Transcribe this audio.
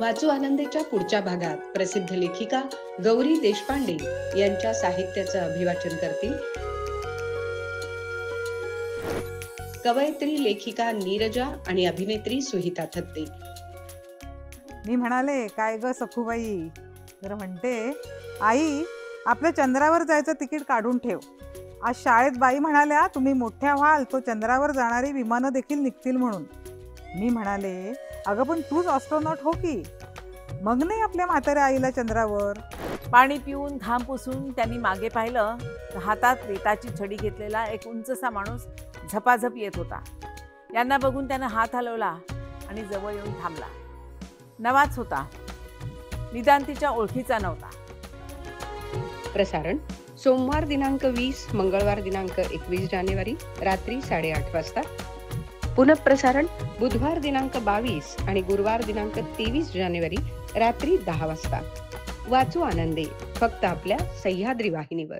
वाचू आनंदीच्या पुढच्या भागात प्रसिद्ध लेखिका गौरी देशपांडे यांच्या साहित्याचं अभिवाचन करतील कवयित्री लेखिका नीरजा आणि अभिनेत्री सुहिता थत्ते. मी म्हणाले, काय ग सखूबाई? तर म्हणते, आई आपलं चंद्रावर जायचं तिकीट काढून ठेव. आज शाळेत बाई म्हणाल्या, तुम्ही मोठ्या व्हाल तो चंद्रावर जाणारी विमानं देखील निघतील म्हणून. मी म्हणाले, अगं पण तूच ॲस्ट्रॉनॉट हो की, मग नाही आपल्या म्हाताऱ्या आईला चंद्रावर. पाणी पिऊन घाम पुसून त्यांनी मागे पाहिलं तर हातात रेताची छडी घेतलेला एक उंचसा माणूस झपाझप येत होता. यांना बघून त्यानं हात हलवला आणि जवळ येऊन थांबला. नवाच होता, निदान तिच्या ओळखीचा नव्हता. प्रसारण सोमवार दिनांक 20, मंगळवार दिनांक 21 जानेवारी रात्री 8:30 वाजता. पुनःप्रसारण बुधवार दिनांक 22 आणि गुरुवार दिनांक 23 जानेवारी रात्री 10 वाजता. वाचू आनंदे फक्त आपल्या सह्याद्री वाहिनीवर.